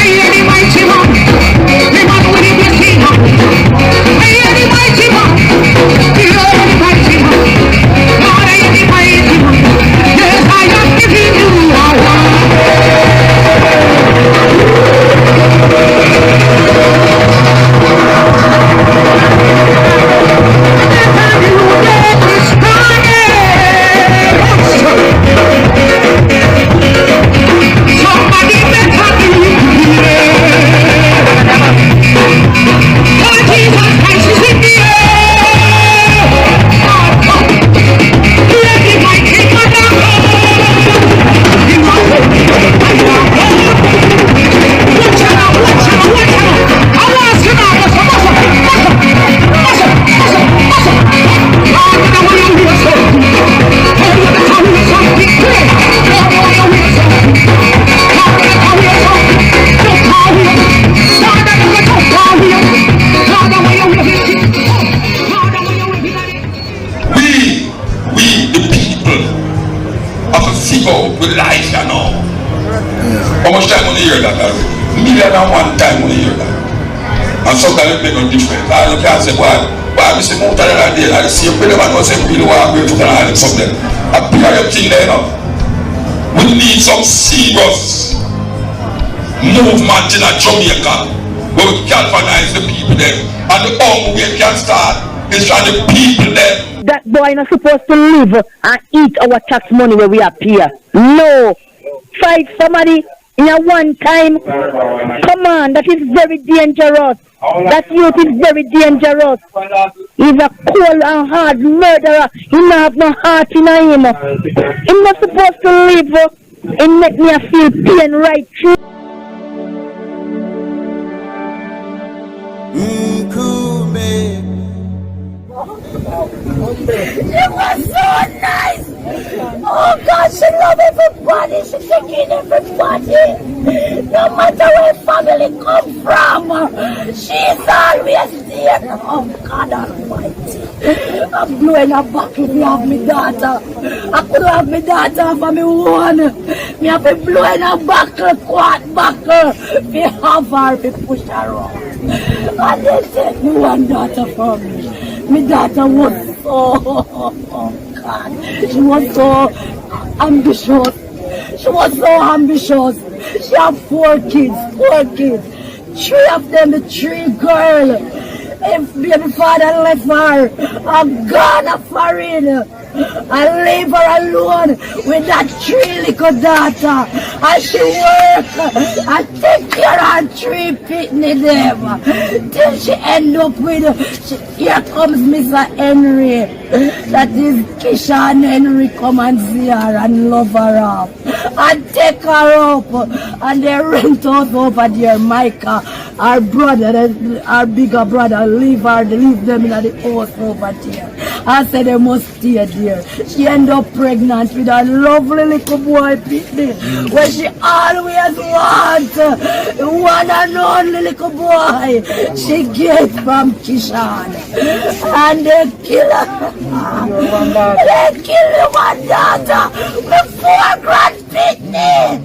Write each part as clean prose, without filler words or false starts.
hear the mighty man, the man with the blessing. I hear the mighty man, the mighty man. Lord, I hear the mighty man. Yes, I am giving you a somebody better believe. Oh, Jesus Christ is in the air. God, come. Let the mighty man come. You are holy. I am holy. Watch out, watch out, watch out. I want you now, we the people have to figure out with life and all. How much time when you hear that already? Million and one time when you hear that. And sometimes it make no difference. I look and say, why we say more than that day, I see you pretty much say really want to go to the something. I pick up your thing there now. We need some serious movement in Jamaica where we galvanize the people there. And the only way we can start is from the people there. That boy not supposed to live and eat our tax money where we appear. No. Fight somebody in a one time. Come on, that is very dangerous. That youth is very dangerous. He's a cold and hard murderer. He don't have no heart in him. He's not supposed to live. It make me feel pain right through. She was so nice. Oh God, she loved everybody. She take in everybody. No matter where family come from, she's always there. Oh God Almighty. I'm blowing her back if you have my daughter. I could have my daughter for me one. Me have been blowing her back, quad back. We have her, we push her around. And they take me one daughter from me. My daughter was she was so ambitious. She was so ambitious. She had 4 kids. 3 of them, the 3 girls. If baby father left her, I'm gonna foreign. I leave her alone with that 3 little daughter. And she work and take care of 3 pitney them. Till she end up with, here comes Mr. Henry. That is Kishan Henry come and see her and love her up. And take her up. And they rent us over there, Micah. Our brother, our bigger brother, leave them in the house over there. I said they must stay there. She ended up pregnant with a lovely little boy, Pitney, where she always wants one and only little boy she gets from Kishan. And they kill her. They kill one daughter with 4 grand Pitney.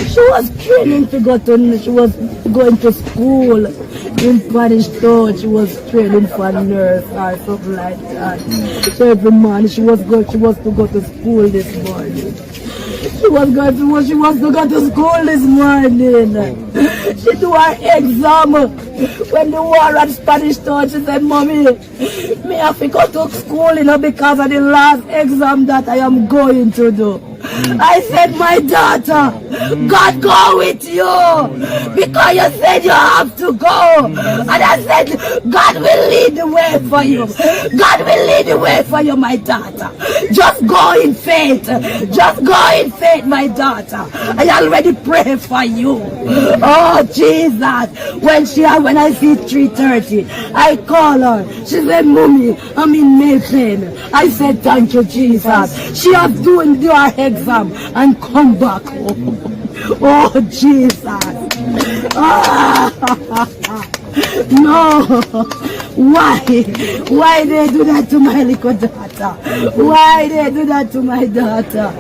She was training to go to, she was going to school in parish town. She was training for nurse or something like that. So every morning she was to go to school this morning. She was to go to school this morning. She do her exam. When the war at Spanish town, she said, Mommy, me have to go to school, because of the last exam that I am going to do. I said, my daughter, God go with you, because you said you have to go. And I said, God will lead the way for you. God will lead the way for you, my daughter. Just go in faith. Just go in faith, my daughter. I already pray for you. Oh, Jesus. When I see 3:30, I call her. She said, Mommy, I'm in Maypen. I said, thank you, Jesus. She has do her exam and come back home. Oh, Jesus. No. Why they do that to my little daughter? Why they do that to my daughter?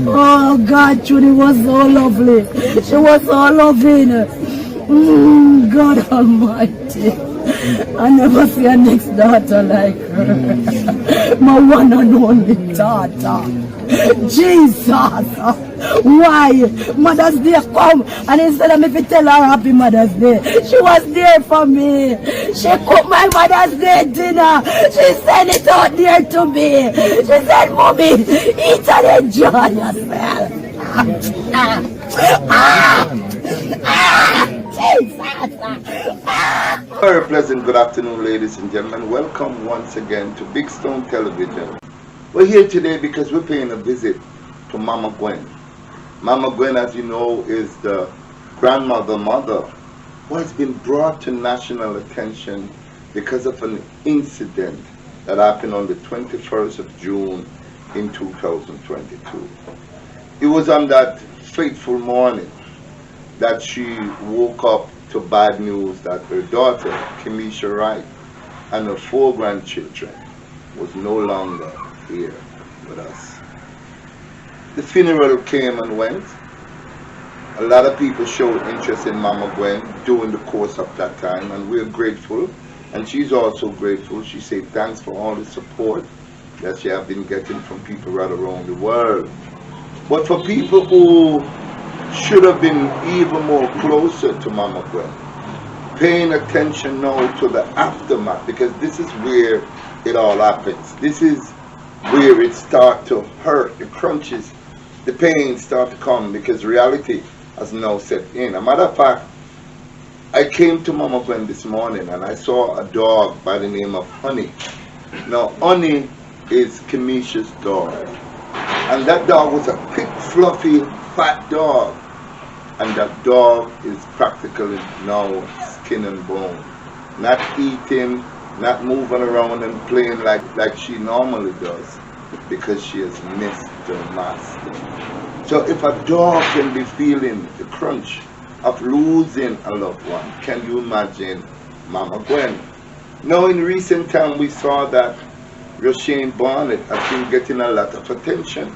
Oh God, Judy was so lovely. She was so loving. God Almighty. I never see a next daughter like her. My one and only daughter. Jesus. Why? Mother's Day come and instead of me to tell her happy Mother's Day, she was there for me. She cooked my Mother's Day dinner. She sent it out there to me. She said, Mommy, eat and enjoy yourself. Very pleasant good afternoon, ladies and gentlemen. Welcome once again to Big Stone Television. We're here today because we're paying a visit to Mama Gwen. Mama Gwen, as you know, is the mother who has been brought to national attention because of an incident that happened on the 21st of June in 2022. It was on that fateful morning that she woke up to bad news that her daughter, Kimisha Wright, and her 4 grandchildren was no longer here with us. The funeral came and went. A lot of people showed interest in Mama Gwen during the course of that time, and we're grateful, and she's also grateful. She said thanks for all the support that she has been getting from people right around the world. But for people who should have been even more closer to Mama Gwen, paying attention now to the aftermath, because this is where it all happens. This is where it starts to hurt, the crunches, the pain start to come, because reality has now set in. A matter of fact, I came to Mama Gwen this morning and I saw a dog by the name of Honey. Now, Honey is Kimisha's dog. And that dog was a big, fluffy, fat dog. And that dog is practically now skin and bone. Not eating, not moving around and playing like she normally does, because she has missed her master. So if a dog can be feeling the crunch of losing a loved one, can you imagine Mama Gwen? Now in recent time we saw that Roshane Barnett has been getting a lot of attention.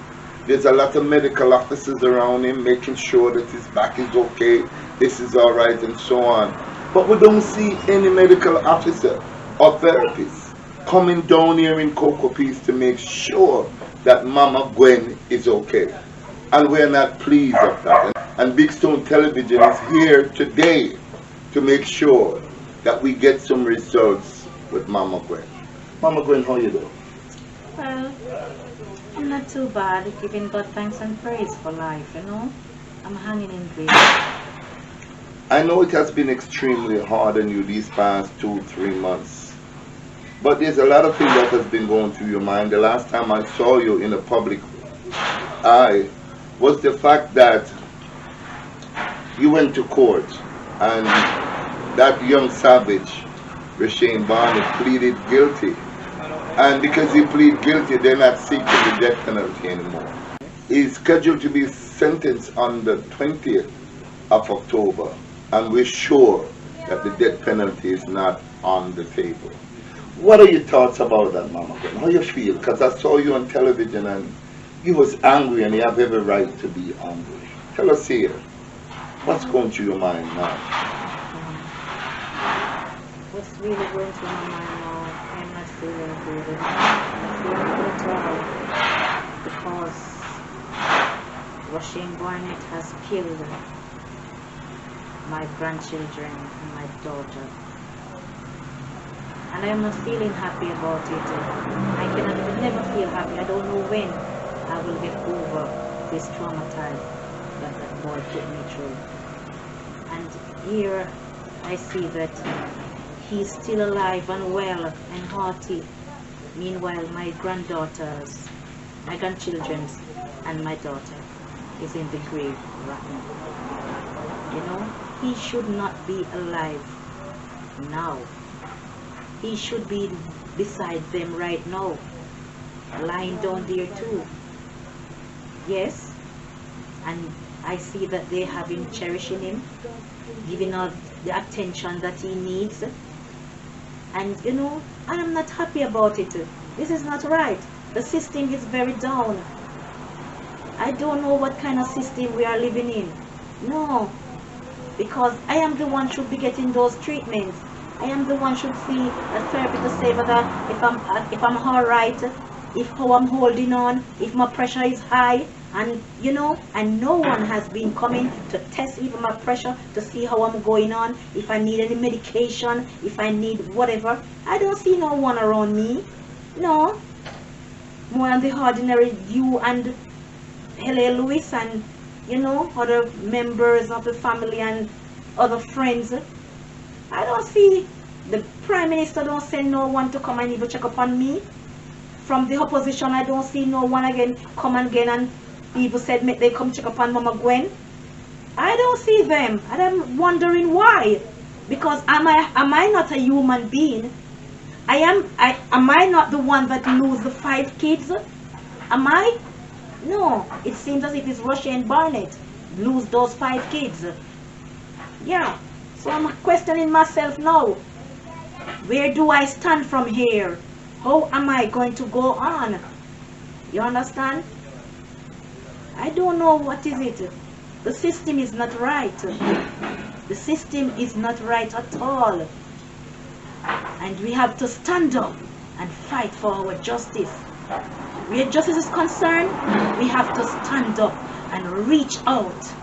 There's a lot of medical officers around him making sure that his back is okay, this is alright, and so on. But we don't see any medical officer or therapist coming down here in Cocoa Peace to make sure that Mama Gwen is okay. And we're not pleased of that. And Big Stone Television is here today to make sure that we get some results with Mama Gwen. Mama Gwen, how you doing? Well, I'm not too bad, giving God thanks and praise for life, you know. I'm hanging in there. I know it has been extremely hard on you these past 2-3 months. But there's a lot of things that has been going through your mind. The last time I saw you in a public eye was the fact that you went to court and that young savage, Roshane Barnett, pleaded guilty. And because he pleaded guilty, they're not seeking the death penalty anymore. He's scheduled to be sentenced on the 20th of October, and we're sure that the death penalty is not on the table. What are your thoughts about that, Mama Gwen? How you feel? Because I saw you on television and you was angry, and you have every right to be angry. Tell us here, what's going through your mind now? What's really going through my mind now, I'm not feeling good. I'm feeling good at all. Because Roshane Barnett has killed my grandchildren and my daughter. And I'm not feeling happy about it. I cannot never feel happy. I don't know when I will get over this traumatized that boy put me through. And here I see that he's still alive and well and hearty. Meanwhile, my granddaughters, my grandchildren, and my daughter is in the grave right now. You know, he should not be alive now. He should be beside them right now, lying down there too. Yes, and I see that they have been cherishing him, giving all the attention that he needs. And you know, I am not happy about it. This is not right. The system is very down. I don't know what kind of system we are living in. No, because I am the one should be getting those treatments. I am the one should see a therapist to say whether if I'm all right, if how I'm holding on, if my pressure is high, and you know, and no one has been coming to test even my pressure to see how I'm going on, if I need any medication, if I need whatever. I don't see no one around me. No, more than the ordinary you and L.A. Lewis and you know, other members of the family and other friends. I don't see the Prime Minister don't send no one to come and even check up on me. From the opposition, I don't see no one again come again and people said make they come check up on Mama Gwen. I don't see them, and I'm wondering why. Because am I not a human being? Am I not the one that lose the 5 kids? Am I? No, it seems as if it's Roshane Barnett lose those 5 kids. Yeah, so I'm questioning myself now. Where do I stand from here? How am I going to go on? You understand? I don't know what is it. The system is not right. The system is not right at all. And we have to stand up and fight for our justice. Where justice is concerned, we have to stand up and reach out.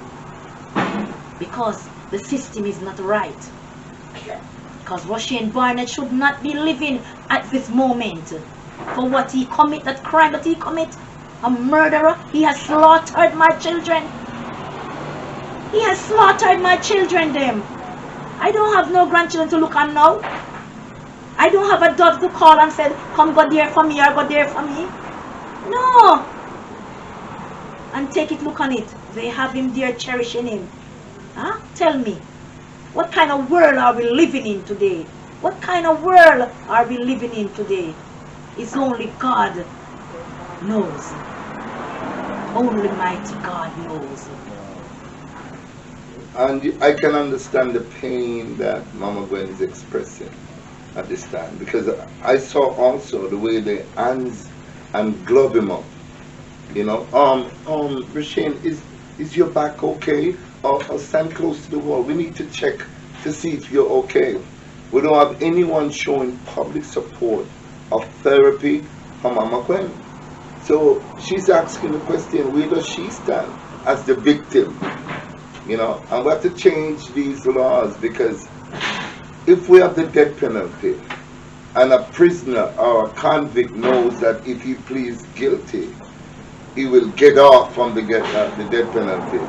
Because the system is not right. Because Roshane Barnett should not be living at this moment. For what he commit, that crime that he commit, a murderer, he has slaughtered my children. He has slaughtered my children, them. I don't have no grandchildren to look on now. I don't have a daughter to call and say, come go there for me or go there for me. No. And take it, look on it. They have him there cherishing him. Huh? Tell me. What kind of world are we living in today? What kind of world are we living in today? It's only God knows. Only mighty God knows. And I can understand the pain that Mama Gwen is expressing at this time, because I saw also the way the hands and glove him up. You know, Roshane, is your back okay? Or stand close to the wall. We need to check to see if you're okay. We don't have anyone showing public support of therapy for Mama Gwen. So she's asking the question, where does she stand as the victim? You know, and we have to change these laws, because if we have the death penalty and a prisoner or a convict knows that if he pleads guilty, he will get off from the death penalty,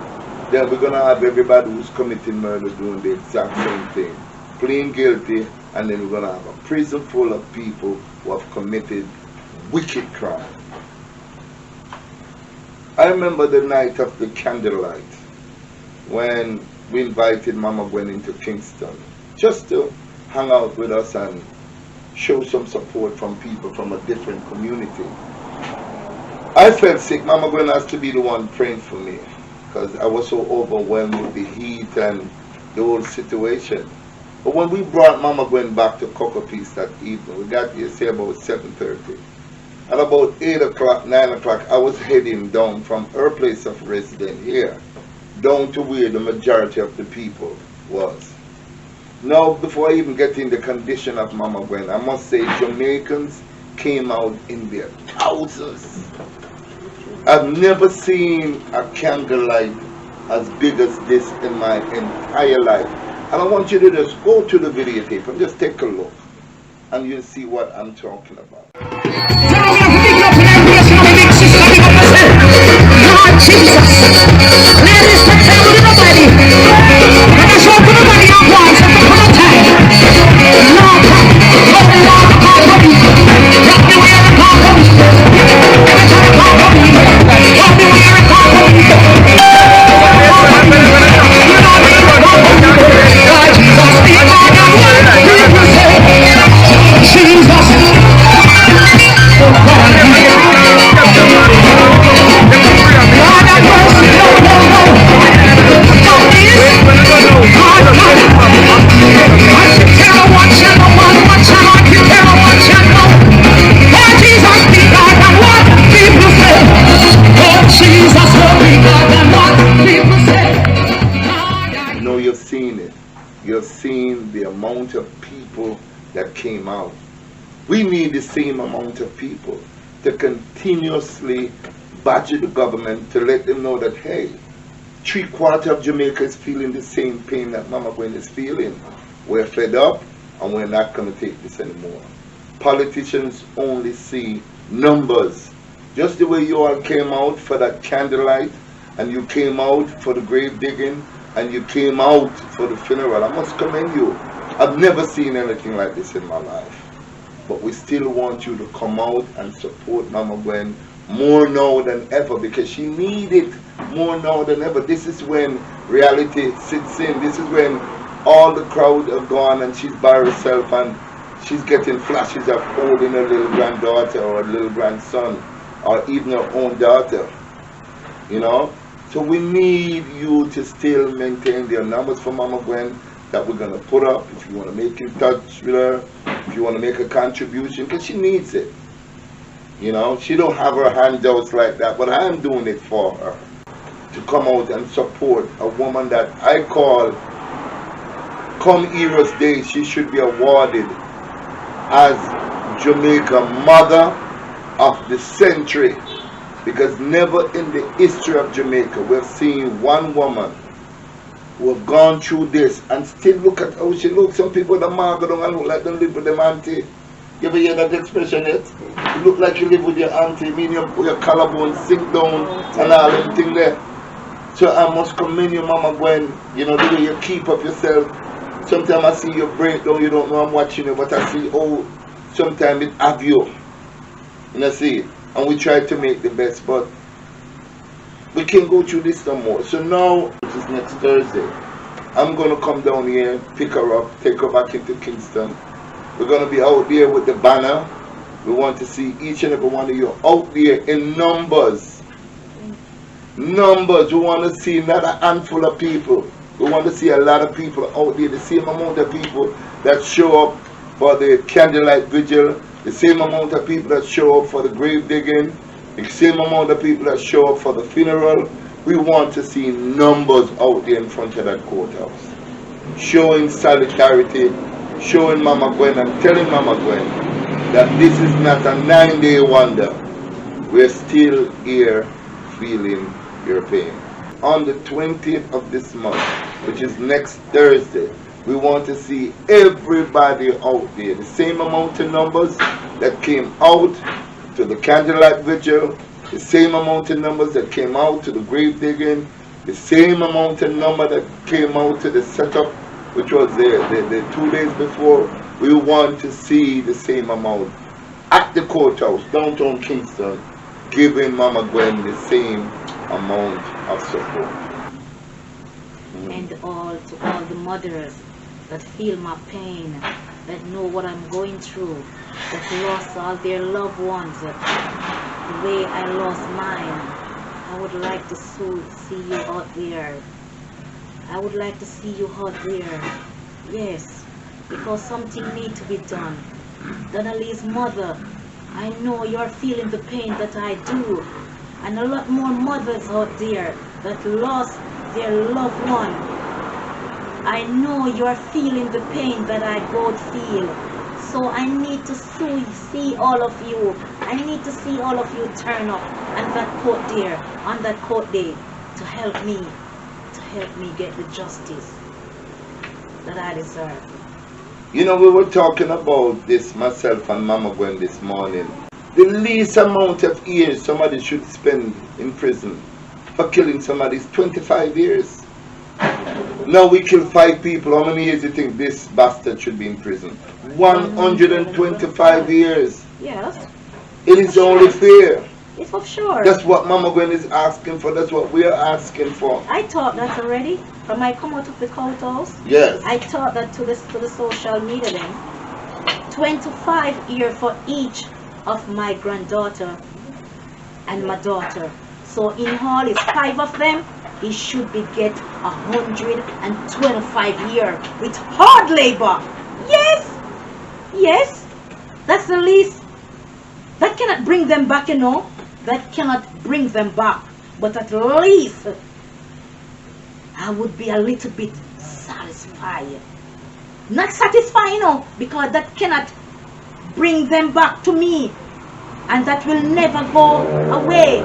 then we're going to have everybody who's committing murder doing the exact same thing, pleading guilty, and then we're going to have a prison full of people who have committed wicked crime. I remember the night of the candlelight when we invited Mama Gwen into Kingston just to hang out with us and show some support from people from a different community. I felt sick. Mama Gwen has to be the one praying for me, because I was so overwhelmed with the heat and the whole situation. But when we brought Mama Gwen back to Cocoa Piece that evening, we got here say about 7:30. At about 8 o'clock, 9 o'clock, I was heading down from her place of residence here, down to where the majority of the people was. Now, before I even get in the condition of Mama Gwen, I must say Jamaicans came out in their thousands. I've never seen a candlelight as big as this in my entire life. And I want you to just go to the videotape and just take a look, and you'll see what I'm talking about. Lord Jesus, let this tell everybody. Let us open up your voice at the one time. Lord, let the Lord call for me. Let me wear a call for me. Let me call for me. Let me wear a call for me. God, Jesus, be my God. Jesus. you've seen the amount of people that came out. We need the same amount of people to continuously badger the government to let them know that, hey, 3/4 of Jamaica is feeling the same pain that Mama Gwen is feeling. We're fed up and we're not going to take this anymore. Politicians only see numbers. Just the way you all came out for that candlelight, and you came out for the grave digging, and you came out for the funeral. I must commend you. I've never seen anything like this in my life. But we still want you to come out and support Mama Gwen more now than ever, because she needs it more now than ever. This is when reality sits in. This is when all the crowd are gone and she's by herself and she's getting flashes of holding her little granddaughter or a little grandson or even her own daughter, you know. So we need you to still maintain their numbers for Mama Gwen that we're going to put up. If you want to make in touch with her, if you want to make a contribution, because she needs it. You know, she don't have her handouts like that, but I am doing it for her to come out and support a woman that I call, come Heroes Day, she should be awarded as Jamaica Mother of the Century, because never in the history of Jamaica we've seen one woman who have gone through this and still look at how she looks. Some people that go down and look like they live with them auntie. You ever hear that expression yet? You look like you live with your auntie, meaning your collarbone sink down and all them thing there. So I must commend you, Mama Gwen, you know, the way you keep up yourself. Sometimes I see you break down, you don't know I'm watching you, but I see, oh, sometimes it have you. And I see it. And we try to make the best, but we can go through this no more. So now, which is next Thursday, I'm going to come down here, pick her up, take her back into Kingston. We're going to be out there with the banner. We want to see each and every one of you out there in numbers. Numbers. We want to see not a handful of people. We want to see a lot of people out there, the same amount of people that show up for the candlelight vigil, the same amount of people that show up for the grave digging, the same amount of people that show up for the funeral. We want to see numbers out there in front of that courthouse, showing solidarity, showing Mama Gwen and telling Mama Gwen that this is not a 9-day wonder. We're still here feeling your pain. On the 20th of this month, which is next Thursday, we want to see everybody out there, the same amount of numbers that came out to the candlelight vigil, the same amount of numbers that came out to the grave digging, the same amount of number that came out to the setup, which was the 2 days before. We want to see the same amount at the courthouse, downtown Kingston, giving Mama Gwen the same amount of support. And to all the mothers that feel my pain, that know what I'm going through, that lost all their loved ones, the way I lost mine. I would like to see you out there. I would like to see you out there. Yes, because something needs to be done. Donnelly's mother, I know you're feeling the pain that I do. And a lot more mothers out there that lost their loved one. I know you're feeling the pain that I both feel. So I need to see all of you. I need to see all of you turn up on that court there, on that court day, to help me get the justice that I deserve. You know, we were talking about this, myself and Mama Gwen, this morning. The least amount of years somebody should spend in prison for killing somebody is 25 years. Now we kill 5 people. How many years do you think this bastard should be in prison? 125 years. Yes. It is only fair. It's for sure. That's what Mama Gwen is asking for. That's what we are asking for. I taught that already. From I come out of the courthouse. Yes. I taught that to the social media then. 25 years for each of my granddaughter and my daughter. So in all, it's 5 of them. He should be get 125 years with hard labor. Yes, yes, that's the least. That cannot bring them back, you know. That cannot bring them back. But at least I would be a little bit satisfied Not satisfying, no, because that cannot bring them back to me. And that will never go away.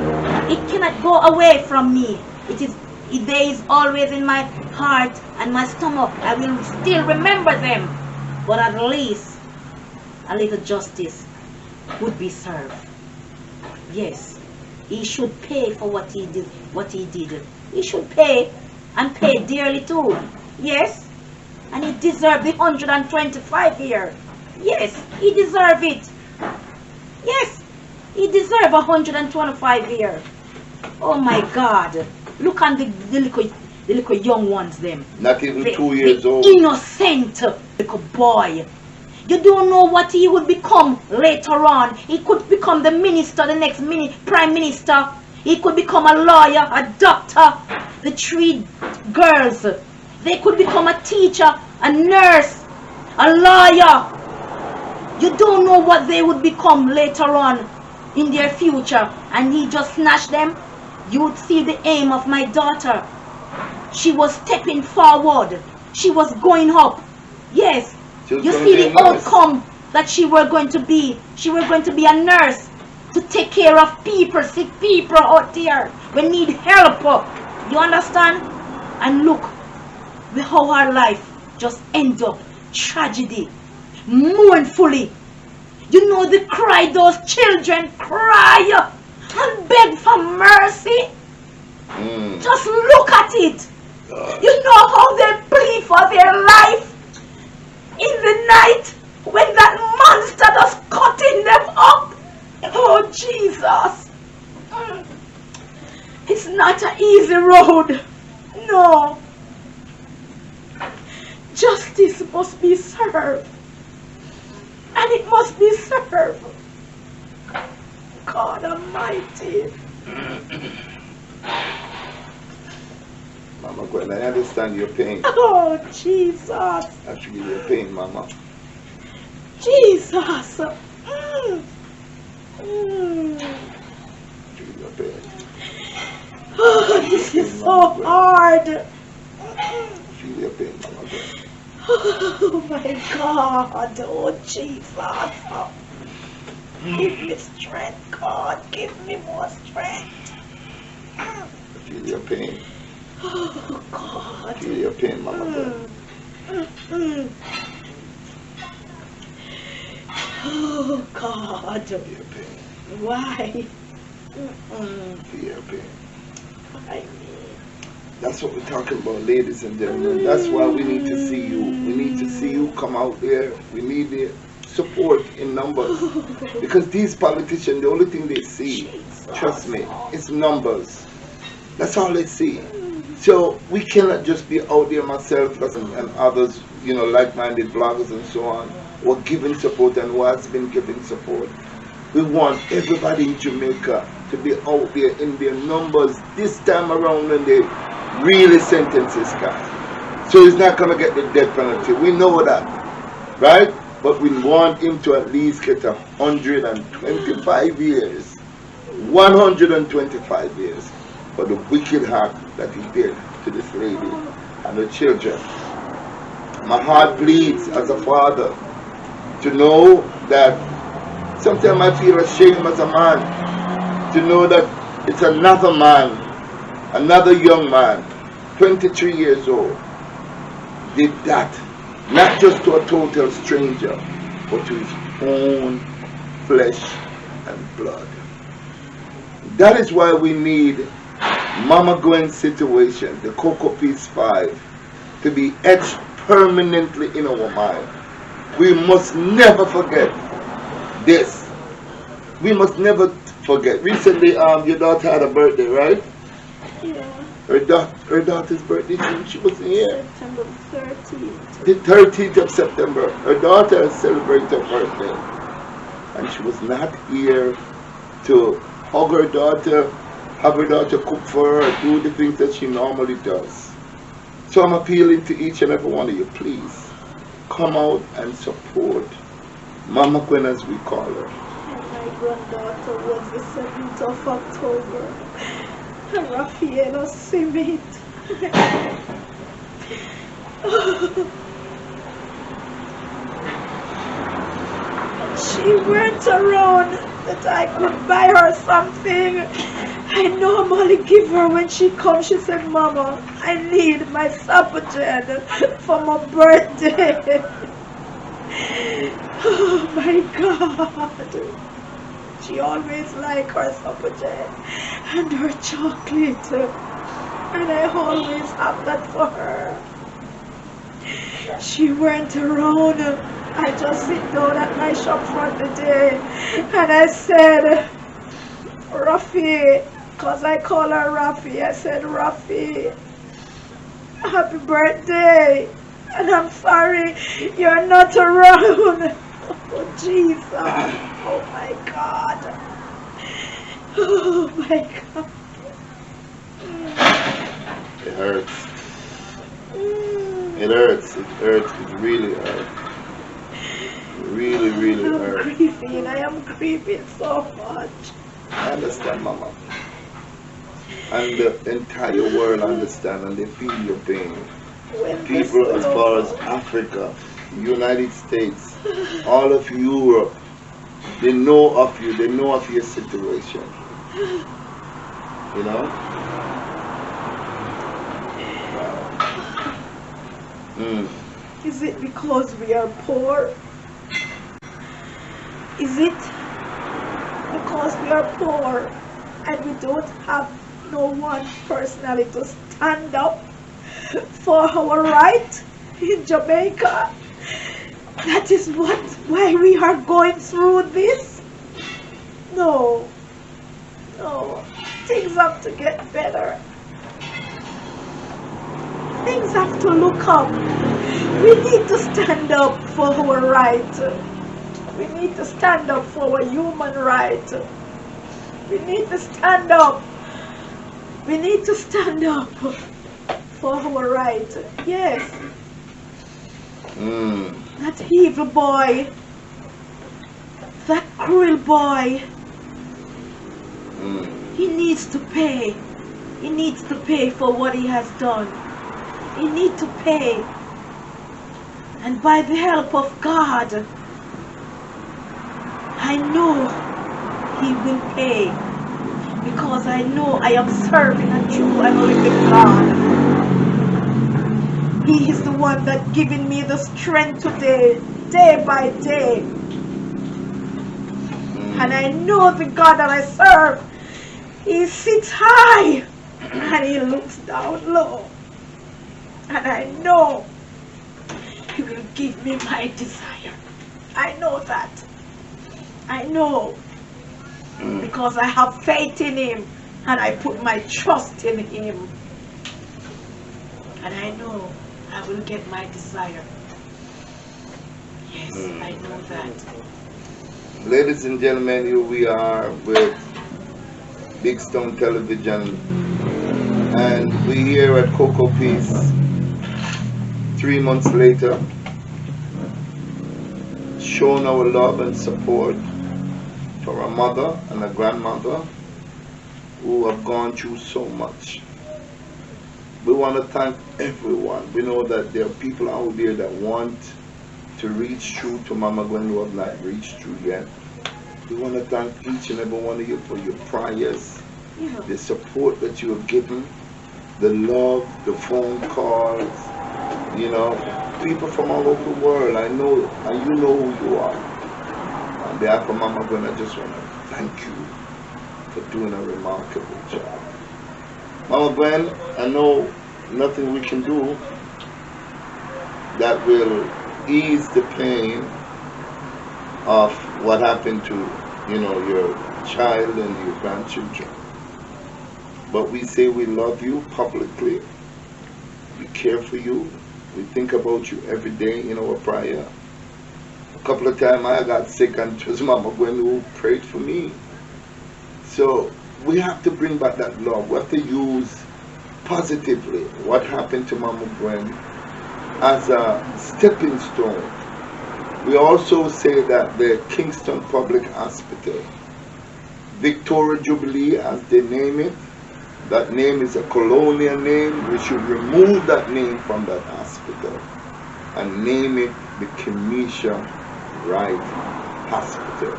It cannot go away from me. There is always in my heart and my stomach. I will still remember them. But at least a little justice would be served. Yes, he should pay for what he did. He should pay, and pay dearly too. Yes, and he deserved the 125 years. Yes, he deserved it. Yes, he deserved 125 years. Oh my God! Look at the little young ones, them. Not even 2 years old. Innocent little boy. You don't know what he would become later on. He could become the minister, the next prime minister. He could become a lawyer, a doctor. The 3 girls, they could become a teacher, a nurse, a lawyer. You don't know what they would become later on in their future. And he just snatched them. You would see the aim of my daughter. She was stepping forward. She was going up. Yes. You see the outcome that she were going to be. She was going to be a nurse to take care of people, sick people out there. We need help. You understand? And look how her life just ends up. Tragedy. Mournfully. You know the cry those children cry and beg for mercy. Just look at it. You know how they plead for their life in the night when that monster just cutting them up. Oh Jesus. It's not an easy road. No. Justice must be served. And it must be served. God Almighty. Mama Gwen, I understand your pain. Oh, Jesus. Actually, your pain, Mama. Jesus. Actually, your pain. Oh, this is so hard. Feel your pain, Mama Gwen. Oh, my God. Oh, Jesus. Give me strength, God. Give me more strength. Feel your pain. Oh, God. Feel your pain, Mama Gwen. Oh, God. Feel your pain. Why? Feel your pain. Why me? That's what we're talking about, ladies and gentlemen. That's why we need to see you. We need to see you come out there. We need the support in numbers. Because these politicians, the only thing they see, trust me, is numbers. That's all they see. So we cannot just be out there, myself and others, you know, like-minded bloggers and so on, who are giving support and who has been giving support. We want everybody in Jamaica to be out there in their numbers this time around when they really sentence this guy. So he's not going to get the death penalty. We know that, right? But we want him to at least get 125 years. 125 years for the wicked act that he did to this lady and the children. My heart bleeds as a father to know that sometimes I feel ashamed as a man to know that it's another man, another young man, 23 years old, did that, not just to a total stranger, but to his own flesh and blood. That is why we need Mama Gwen's situation, the Cocoa Peace 5, to be etched permanently in our mind. We must never forget this. We must never forget. Recently, your daughter had a birthday, right? Yeah. Her daughter's birthday, she was here. September 13th. The 13th of September. Her daughter celebrated her birthday. And she was not here to hug her daughter, have her daughter cook for her, do the things that she normally does. So I'm appealing to each and every one of you, please, come out and support Mama Gwen, as we call her. And my granddaughter was the 7th of October. Raphael Simit. she went around that I could buy her something. I normally give her when she comes. She said, Mama, I need my Sapogen for my birthday. Oh my God. She always liked her Sapogen and her chocolate. And I always have that for her. She went around. I just sit down at my shop front today and I said, Rafi, because I call her Rafi, I said, Rafi, happy birthday. And I'm sorry you're not around. Oh, Jesus. Oh, my God. Oh, my God. It hurts. It hurts. It hurts. It really hurts. It really, really hurts. I am grieving so much. I understand, Mama. And the entire world understand and they feel your pain. People as far as Africa, United States, all of Europe, they know of you, they know of your situation. You know? Wow. Is it because we are poor? Is it because we are poor and we don't have no one personally to stand up for our right in Jamaica? That is why we are going through this? No. Things have to get better. Things have to look up. We need to stand up for our right. We need to stand up for our human right. We need to stand up. We need to stand up for our right. Yes. That evil boy. That cruel boy. He needs to pay. He needs to pay for what he has done. He needs to pay. And by the help of God, I know he will pay. Because I know I am serving a true and living God. He is the one that giving me the strength today, day by day. And I know the God that I serve, he sits high and he looks down low. And I know he will give me my desire. I know that. I know. Because I have faith in him and I put my trust in him. And I know I will get my desire. Yes, I know that. Ladies and gentlemen, here we are with Big Stone Television, and we're here at Cocoa Peace 3 months later, showing our love and support for a mother and a grandmother who have gone through so much. We want to thank everyone. We know that there are people out there that want to reach through to Mama Gwen who have not reached through yet. We want to thank each and every one of you for your prayers, the support that you have given, the love, the phone calls, you know, people from all over the world. I know, and you know who you are. On behalf of Mama Gwen, I just want to thank you for doing a remarkable job. Mama Gwen, I know nothing we can do that will ease the pain of what happened to, you know, your child and your grandchildren. But we say we love you publicly. We care for you. We think about you every day in our prayer. A couple of times I got sick and it was Mama Gwen who prayed for me. So we have to bring back that love. We have to use positively what happened to Mama Gwen as a stepping stone. We also say that the Kingston Public Hospital, Victoria Jubilee as they name it, that name is a colonial name. We should remove that name from that hospital and name it the Kenesha Right Hospital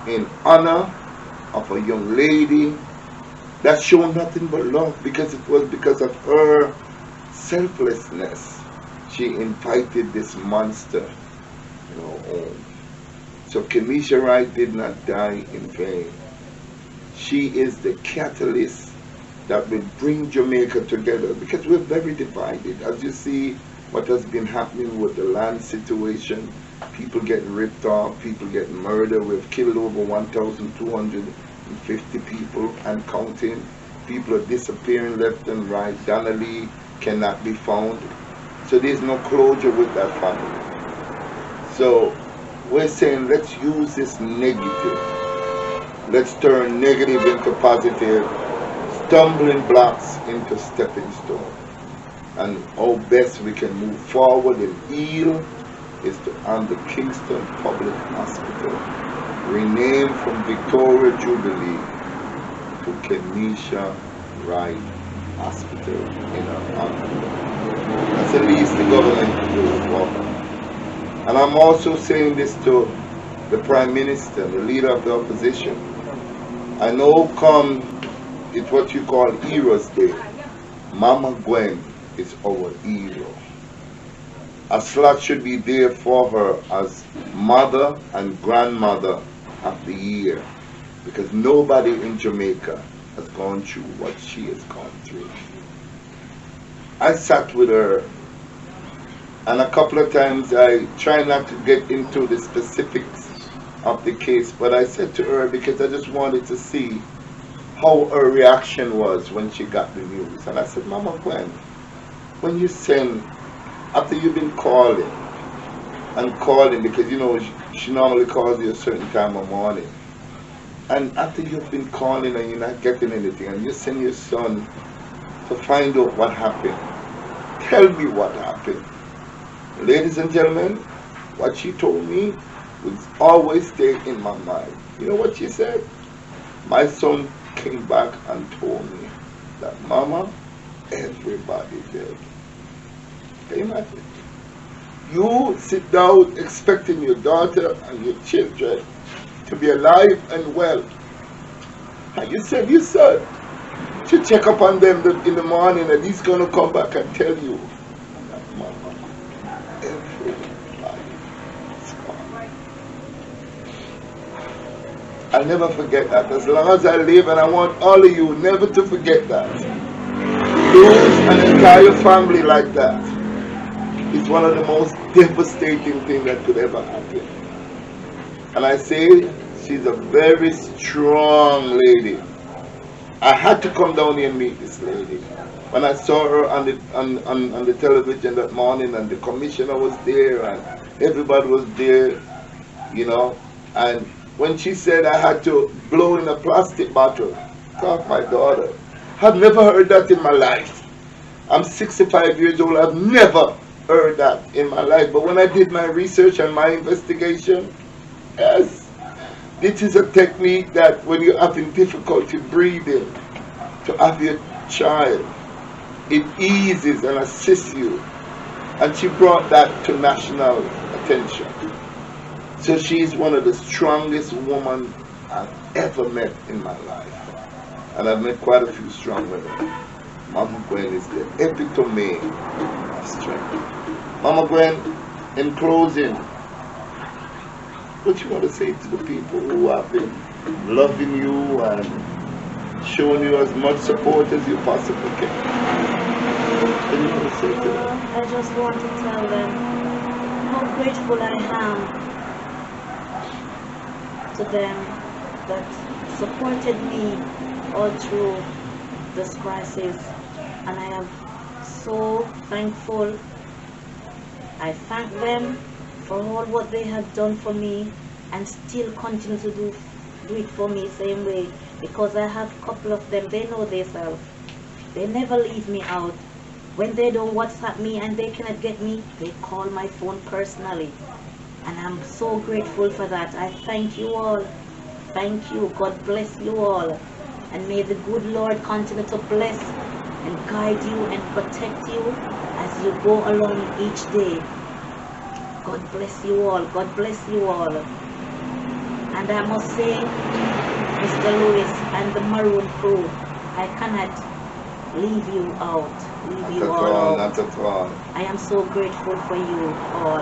in honor of a young lady that showed nothing but love, because it was because of her selflessness she invited this monster home. So Kemisha Wright did not die in vain. She is the catalyst that will bring Jamaica together, because we're very divided. As you see what has been happening with the land situation, people get ripped off, people get murdered. We've killed over 1,250 people and counting. People are disappearing left and right. Donnelly cannot be found. So there's no closure with that family. So we're saying, let's use this negative. Let's turn negative into positive, stumbling blocks into stepping stones. And how best we can move forward and heal is to the Kingston Public Hospital, renamed from Victoria Jubilee to Kemisha Wright Hospital in our honor. That's the least the government can do is welcome. And I'm also saying this to the Prime Minister, the leader of the opposition. I know come it's what you call Heroes Day. Mama Gwen is our hero. A slot should be there for her as mother and grandmother of the year, because nobody in Jamaica has gone through what she has gone through. I sat with her, and a couple of times I try not to get into the specifics of the case, but I said to her, because I just wanted to see how her reaction was when she got the news. And I said, Mama Gwen, when you send, after you've been calling and calling, because she normally calls you a certain time of morning, and after you've been calling and you're not getting anything, and you send your son to find out what happened, tell me what happened. Ladies and gentlemen, what she told me will always stay in my mind. You know what she said? My son came back and told me that, Mama, everybody dead. Can you imagine? You sit down expecting your daughter and your children to be alive and well, and you send your son to check up on them in the morning, and he's going to come back and tell you that, Mama, everybody is gone. I'll never forget that. As long as I live, and I want all of you never to forget that. Lose an entire family like that is one of the most devastating things that could ever happen. And I say, she's a very strong lady. I had to come down here and meet this lady. When I saw her on the television that morning, and the commissioner was there and everybody was there, and when she said I had to blow in a plastic bottle to off my daughter, I've never heard that in my life. I'm 65 years old, I've never heard that in my life. But when I did my research and my investigation, yes, this is a technique that when you're having difficulty breathing, to have your child, it eases and assists you. And she brought that to national attention. So she's one of the strongest women I've ever met in my life. And I've met quite a few strong women. Mama Gwen is the epitome of strength. Mama Gwen, in closing, what you want to say to the people who have been loving you and showing you as much support as you possibly can? What do you want to say to them? I just want to tell them how grateful I am to them that supported me all through this crisis, and I am so thankful. I thank them for all what they have done for me, and still continue to do it for me same way, because I have a couple of them, they know themselves. They never leave me out. When they don't WhatsApp me and they cannot get me, they call my phone personally, and I'm so grateful for that. I thank you all. Thank you. God bless you all, and may the good Lord continue to bless and guide you and protect you as you go along each day. God bless you all. God bless you all. And I must say, Mr. Lewis and the Maroon crew, I cannot leave you out. Leave you all out. Not at all. I am so grateful for you all.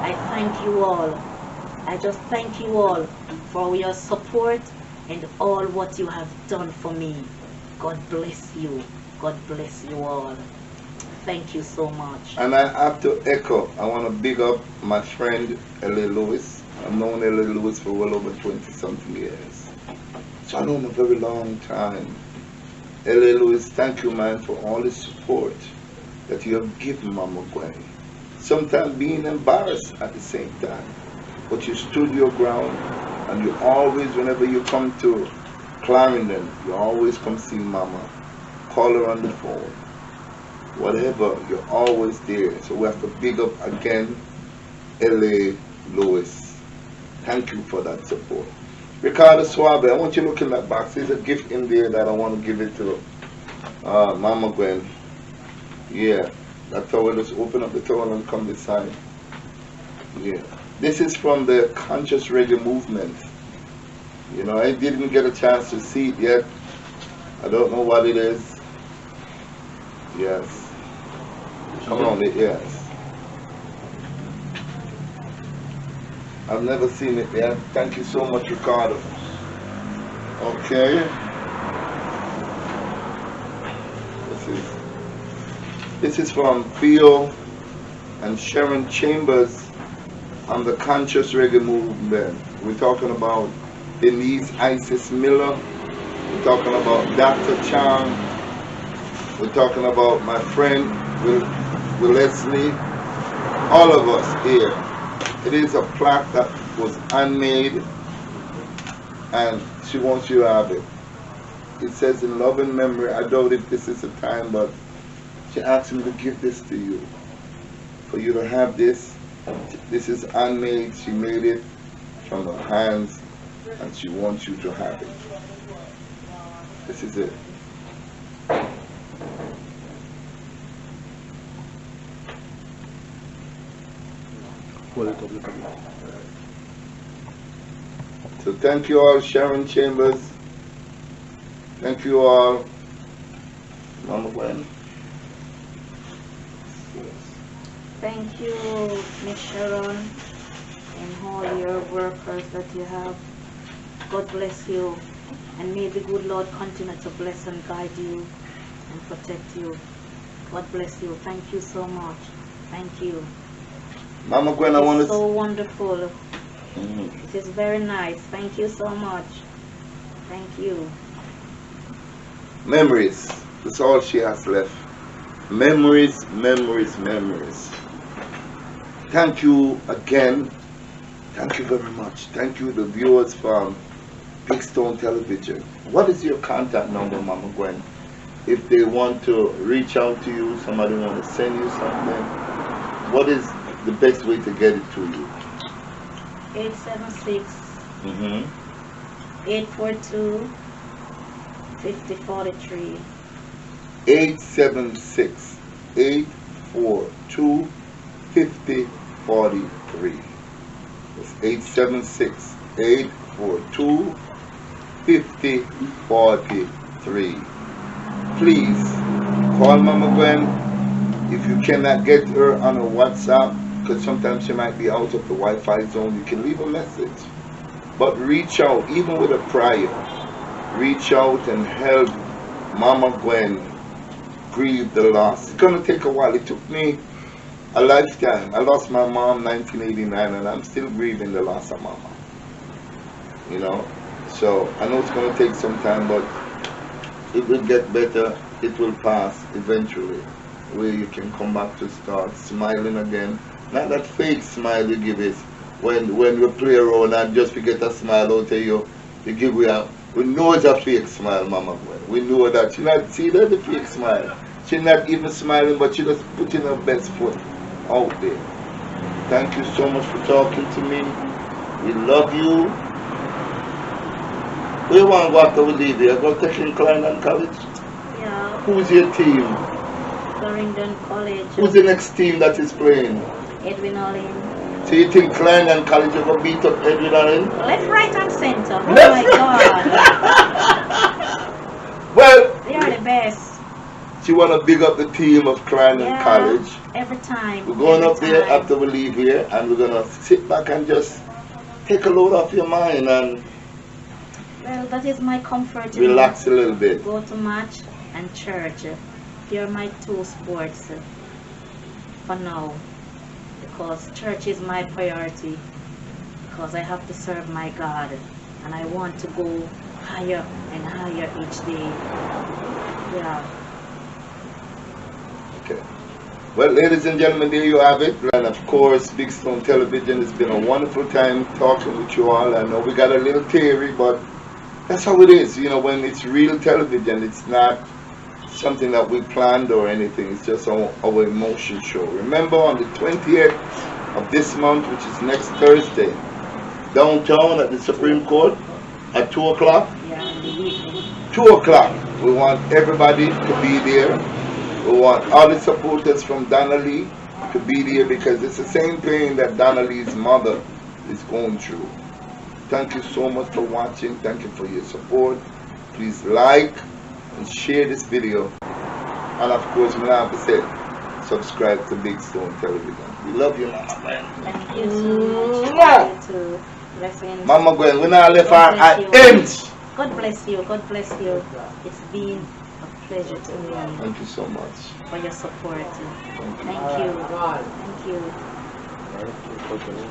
I thank you all. I just thank you all for your support and all what you have done for me. God bless you. God bless you all. Thank you so much. And I have to echo, I want to big up my friend L.A. Lewis. I've known L.A. Lewis for well over 20-something years. So I know him a very long time. L.A. Lewis, thank you, man, for all the support that you have given Mama Gwen. Sometimes being embarrassed at the same time. But you stood your ground, and you always, whenever you come to Clarendon, you always come see Mama. Call her on the phone. Whatever, you're always there. So we have to big up again L.A. Lewis. Thank you for that support. Ricardo Suave, I want you to look in that box. There's a gift in there that I want to give it to Mama Gwen. Yeah, that towel, just open up the towel and come this side. Yeah. This is from the Conscious Reggae Movement. You know, I didn't get a chance to see it yet. I don't know what it is. Yes. Come on, yes. I've never seen it yet. Thank you so much, Ricardo. Okay. This is from Theo and Sharon Chambers on the Conscious Reggae Movement. We're talking about Denise Isis Miller. We're talking about Dr. Chang. We're talking about my friend Will Leslie. All of us here. It is a plaque that was handmade, and she wants you to have it. It says in love and memory. I doubt if this is the time, but she asked me to give this to you. For you to have this. This is handmade. She made it from her hands, and she wants you to have it. This is it. So thank you all, Sharon Chambers. Thank you all, Mama Gwen. Thank you, Miss Sharon, and all your workers that you have. God bless you, and may the good Lord continue to bless and guide you and protect you. God bless you. Thank you so much. Thank you. Mama Gwen, I want to... so wonderful. It is very nice. Thank you so much. Thank you. Memories. That's all she has left. Memories, memories, memories. Thank you again. Thank you very much. Thank you, the viewers from Big Stone Television. What is your contact number, Mama Gwen? If they want to reach out to you, somebody want to send you something, what is the best way to get it to you? 876 842 5043. 876 842 5043. It's 876 842 5043. Please call Mama Gwen. If you cannot get her on a WhatsApp, because sometimes she might be out of the Wi-Fi zone, you can leave a message. But reach out, even with a prayer. Reach out and help Mama Gwen grieve the loss. It's going to take a while. It took me a lifetime. I lost my mom in 1989, and I'm still grieving the loss of Mama. You know? So I know it's going to take some time, but it will get better. It will pass eventually, where you can come back to start smiling again. Not that fake smile you give it when you play around and just forget a smile out of you. You give we know it's a fake smile, Mama Gwen. We know that. She not see that the fake smile. She's not even smiling, but she just putting her best foot out there. Thank you so much for talking to me. We love you. Where you want to go after we leave here? Go to Clarendon College? Yeah. Who's your team? Clarendon College. Who's the next team that is playing? Edwin Olin. So you think Clarendon College ever beat up Edwin Allen? Left, right, and center. Oh Left, my God. Well, They are the best. she want to big up the team of Clarendon College. Every time. We're going every up there time. after we leave here, and we're going to sit back and just take a load off your mind and Well, that is my comfort. relax a little bit. Go to match and church. They are my two sports for now. Because church is my priority. Because I have to serve my God. And I want to go higher and higher each day. Yeah. Okay. Well, ladies and gentlemen, there you have it. And of course, Big Stone Television, it's been a wonderful time talking with you all. I know we got a little teary, but that's how it is. You know, when it's real television, it's not something that we planned or anything. It's just our emotion show. Remember, on the 20th of this month, which is next Thursday, downtown at the Supreme Court at 2 o'clock. Yeah, in the evening. 2 o'clock. We want everybody to be there. We want all the supporters from Donna Lee to be there because it's the same pain that Donna Lee's mother is going through. Thank you so much for watching. Thank you for your support. Please like and share this video. And of course, we have to say, subscribe to Big Stone Television. We love you, Mama Gwen. Thank you so much. You too. Blessings. Mama Gwen, we not left God her bless at you. inch. God bless you. God bless you. It's been a pleasure to me Thank you so much. for your support. Thank you. Thank you.